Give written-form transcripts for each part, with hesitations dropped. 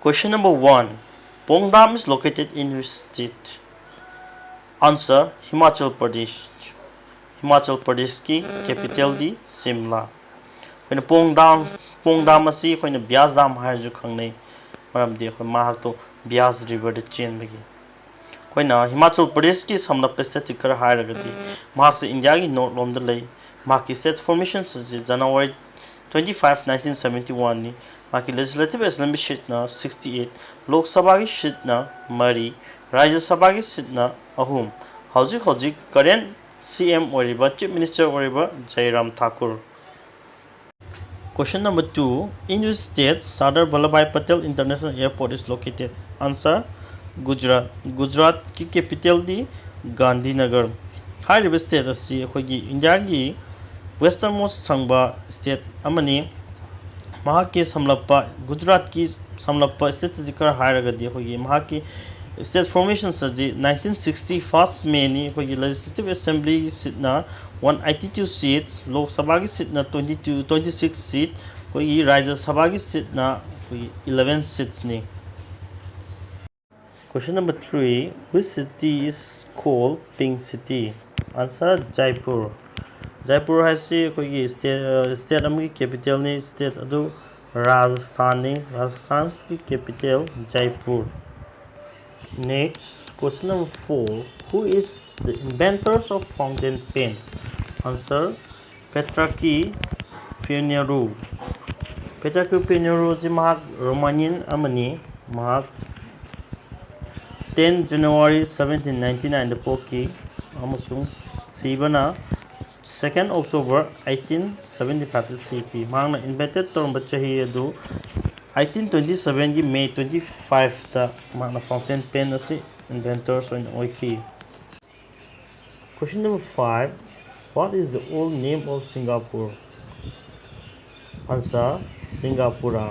Question number 1. Pong Dam is located in which state? Answer: Himachal Pradesh. Himachal Pradesh की capital दी Simla. अखोइना Pong Dam असी अखोइना Byas Dam हाइरजु खंगनै मरमदि अखोइ माहाक्तो Byas river द चेनबगी. अखोइना Himachal Pradesh की समलप स्टेट खर हाइरगदि महाक्से इंडिया की नॉर्थ लोम द लई. महाकी स्टेट फॉर्मेशन से January 25, 1971 ni. माकी legislative assembly seat na 68, Lok Sabha की seat na 3, Rajya Sabha की seat na 3. Hojik current CM oriba Chief Minister oriba Jairam Thakur. Question number 2. In which state Sardar Vallabhbhai Patel International Airport is located? Answer: Gujarat. Gujarat की capital दी Gandhinagar. हाइरिबा state asi अखोइगी India की westernmost संगबा state amani. महाकी समलप्पा Gujarat की समलप्पा state जिकर हाइरगदि अखोइगी महाकी state formation सजी 1960 first में नि अखोइगी legislative assembly की seat ना 182 seats, लोक सभा की सीट ना 26 सीट, अखोइगी राज्य सभा की सीट ना अखोइगी 11 सीट्स नि. Question number 3. Which city is called Pink City? Answer: Jaipur. Jaipur है अखोइगी स्टेट अमगी कैपिटल नि स्टेट अदु राजस्थान नि राजस्थान की capital Jaipur. Next, question number 4. Who is the inventors of fountain pen? Answer: Petrarch Pioneru. Petrarch Pioneru ji mahak Romanian amani mahak 10 January 1799 da poki amasung sibana 2nd October 1875 CP. Mahakna invented torba chahi adu 1827 की May 25 ता mahakna fountain pen asi inventors on oiki. Question number 5. What is the old name of Singapore? Answer: SINGA PURA.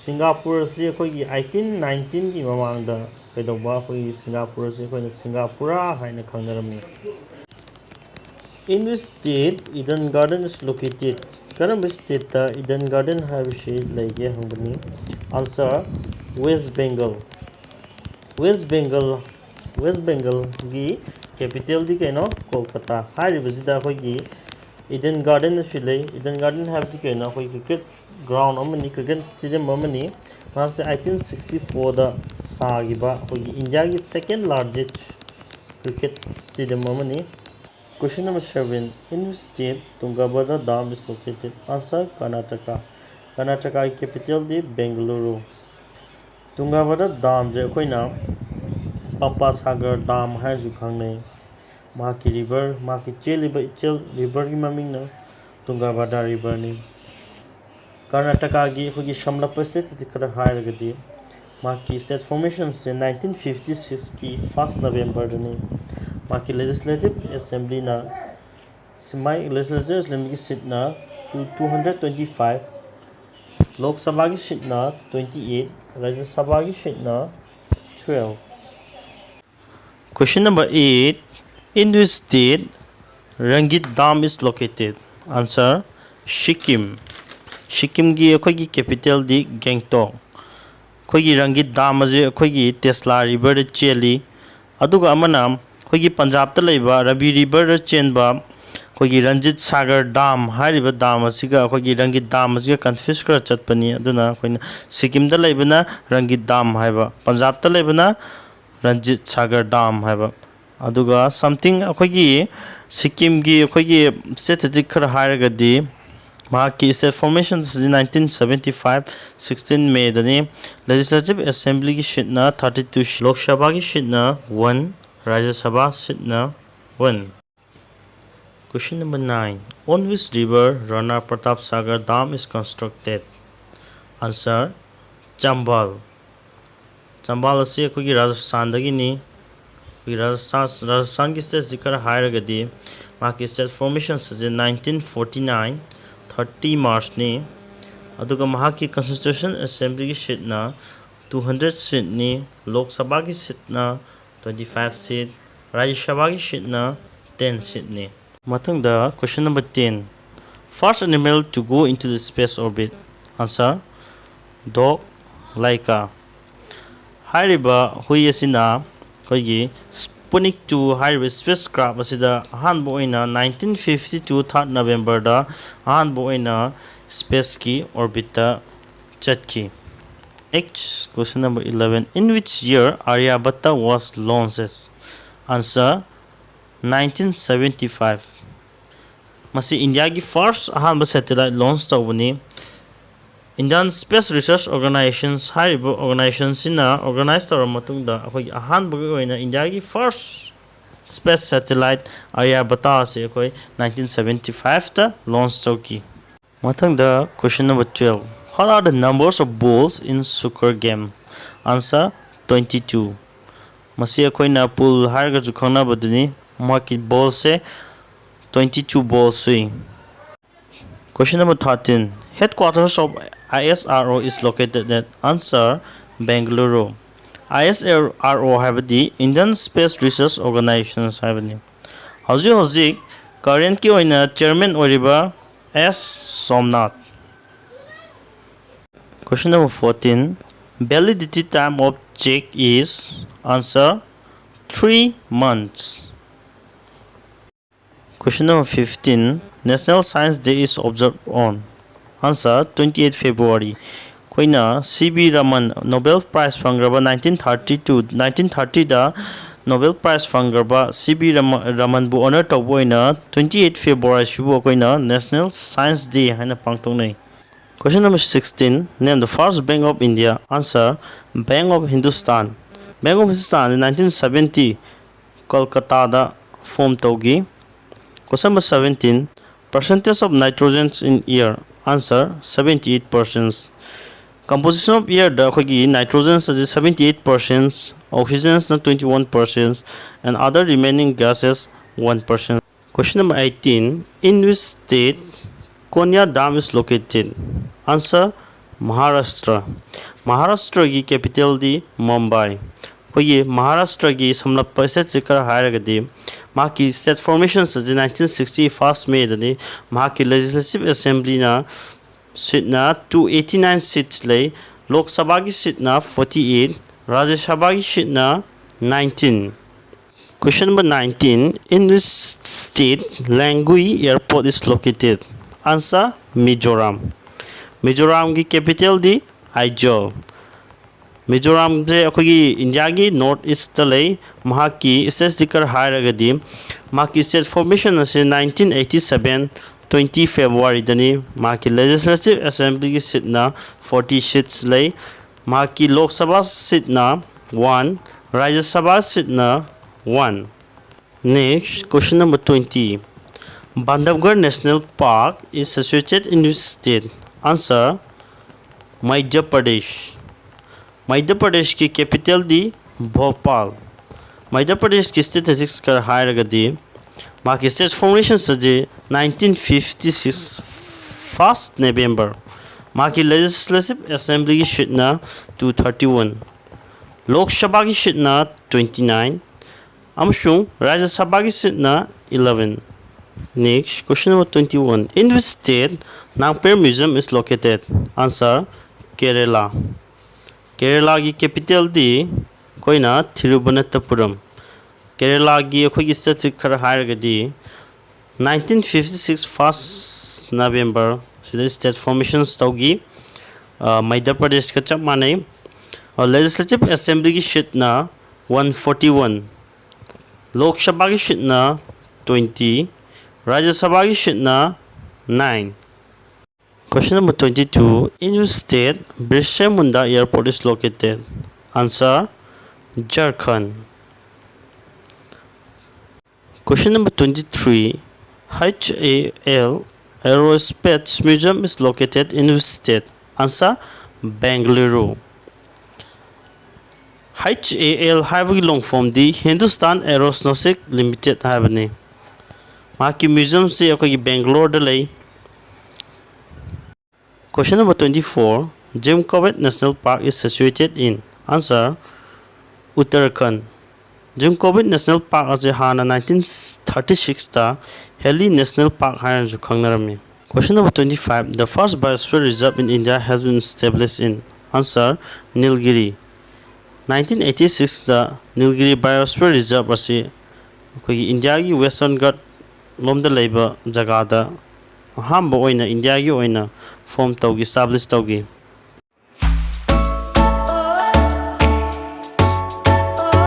Singapore asi अखोइगी 1819 की ममांगदा कइदौबा अखोइगी Singapore asi अखोइना SINGA PURA हाइना खंगनरमी. In which state Eden Garden is located? Karam state ta Eden Garden habishi laige hangani. Answer: West Bengal. West Bengal gi capital di kaino Kolkata. Hairibasida akhoi Eden Garden chilai. Eden Garden have di kaino akhoi cricket ground amani cricket stadium amani. Marks 1864 da sagiba akhoi India ki second largest cricket stadium amani. Question number 7. In which state Tungabhadra Dam is located? Answer: Karnataka. Karnataka की capital दी Bengaluru. Tungabhadra Dam जे अखोइना Pampa Sagar Dam है जो खांगने माकी river माकी चेलिबा इचल river की ममिंग ना Tungabhadra river नि. कर्नाटका की अखोइगी Samlap state जिकर हाइरगदि माकी state formation से 1956 की 1 नवंबर नि. माकी लेजिस्लेटिव असेंबली ना सिमाई लेजिस्लेटिव असेंबली की सीट ना 225, लोक सभा की सीट ना 28, राज्य सभा की सीट ना 12. Question number 8. In which state Rangit Dam is located? Answer: Sikkim. Sikkim की अखोइगी कैपिटल दी Gangtok. अखोइगी Rangit Dam अजे अखोइगी Tesla river द चेली अदुगा अमना अखोइगी पंजाब ता लैबा रवि रिवर चेनबा अखोइगी रंजित सागर डाम हाइरिबा डाम असिगा अखोइगी रंगित डाम असिगा कंफ्यूज कर चतपनी अदुना अखोइना सिक्किम दा लैबना रंगित डाम हाइबा पंजाब ता लैबना रंजित सागर डाम हाइबा अदुगा समथिंग अखोइगी सिक्किम की अखोइगी स्टेटिस्टिक खर हाइरगदि महाकी स्टेट फॉर्मेशन 1975 16 May दनी लेजिस्लेटिव असेंबली की सीट ना 32, लोक सभा की सीट ना 1, Rajya Sabha seat na 1. Question number 9. On which river Rana Pratap Sagar Dam is constructed? Answer: Chambal. Chambal asi अखोइगी Rajasthan दगी नि. राजस्थान की स्टेट जिकर हाइरगदि माकी स्टेट फॉर्मेशन से 1949 30 मार्च नि. अदुगा महाकी कॉन्स्टिट्यूशन असेंबली की सीट ना 200 सीट नि. लोक सभा की सीट ना 25 seat, Rajya Sabha की सीट ना 10 seat ने. Matangda question number 10. First animal to go into the space orbit. Answer: Dog, Laika. Hariba hui asina koigi Sputnik 2 hariba spacecraft asida ahanba oina 1952 3rd November da ahanba oina space ki orbit da chatki. Next question number 11. In which year Aryabhatta was launched? Answer 1975. Masi India ki first ahanba satellite launch tawbani. Indian Space Research Organizations hariba organization sina organize tawra matungda akoi ahanba oina India ki first space satellite Aryabhatta ase akoi 1975 ta launch tawki. Matangda question number 12. What are the numbers of balls in snooker game? Answer 22. Masi akoina pool harga ju khangna baduni market ball se 22 balls sui. Question number 13. Headquarters of ISRO is located at. Answer Bengaluru. ISRO habadi Indian Space Research Organizations habani. Hoji current ki oina chairman oriba S Somnath. Question number 14. Validity time of cheque is. Answer 3 months. Question number 15. National Science Day is observed on. Answer 28 February. Koyna C.B. Raman Nobel Prize fangraba 1930 da Nobel Prize fangraba C.B. Raman bu honor tawboina 28 February shubo koyna National Science Day haina pangtongnai. Question number 16. Name the first Bank of India. Answer Bank of Hindustan. Bank of Hindustan in 1970 Kolkata da form tawgi. Question number 17. Percentage of nitrogen in air. Answer 78%. Composition of air da khogi nitrogen is 78%, oxygen is 21%, and other remaining gases 1%. Question number 18. In which state Koyna Dam is located? Answer Maharashtra. Maharashtra ki capital di Mumbai. Khogi Maharashtra ki samlappa set sikar hairagadi maki set formation sa 1960 first May dani maki legislative assembly na seat na 289 seats lay, Lok Sabha ki seat na 48, Rajya Sabha ki seat na 19. Question number 19. In which state Lenggui Airport is located? Answer Mizoram. Mizoram ki capital di Aizawl. Mizoram je akogi India ki north east lay mahaki state dikar hairagadi maki state formation ase 1987 20 February dani maki legislative assembly ki seat na 40 seats lay maki Lok Sabha seat na 1, Rajya Sabha seat na 1. Next question number 20. Bandhavgarh National Park is situated in which state? Answer Madhya Pradesh. Madhya Pradesh की capital दी भोपाल. मध्य प्रदेश की statistics कर हायरगदी माकी state formation सजे 1956 1st November. माकी legislative assembly की seat ना 231, लोक सभा की seat ना 29, अमसुंग राज्य सभा की सीट ना 11. Next question number 21. In which state Napier Museum is located? Answer Kerala. Kerala की कैपिटल दी कोयना थिरुवनंतपुरम. Kerala की अखोगी स्टेट खर हायरगदी 1956 1st November सिदा स्टेट फॉर्मेशंस तौगी मध्य प्रदेश का चप माने और लेजिस्लेटिव असेंबली की सीट ना 141, लोक सभा की सीट ना 20, राज्य सभा की सीट ना 9. Question number 22. In which state Birse Munda Airport is located? Answer Jharkhand. Question number 23. HAL Aerospace Museum is located in which state? Answer Bengaluru. HAL हाइबगी long form the Hindustan aeronautics limited हाइबनी माकी museum से अकोगी बेंगलोर द लई. Question number 24. Jim Corbett National Park is situated in. Answer Uttarakhand. Jim Corbett National Park as hana 1936 ta Heli National Park hayan ju khangnarami. Question number 25. The first biosphere reserve in India has been established in. Answer: Nilgiri. 1986 Nilgiri Biosphere Reserve asi ꯑꯩꯈꯣꯏꯒꯤ ꯏꯟꯗꯤꯌꯥꯒꯤ western Ghat ꯂꯣꯝꯗ ꯂꯩꯕ ꯖꯒꯥꯗ ꯑꯍꯥꯟꯕ ꯑꯣꯏꯅ ꯏꯟꯗꯤꯌꯥꯒꯤ ꯑꯣꯏꯅ form ꯇꯧꯈꯤ, ꯏꯁꯇꯥꯕ꯭ꯂꯤꯁ ꯇꯧꯈꯤ꯫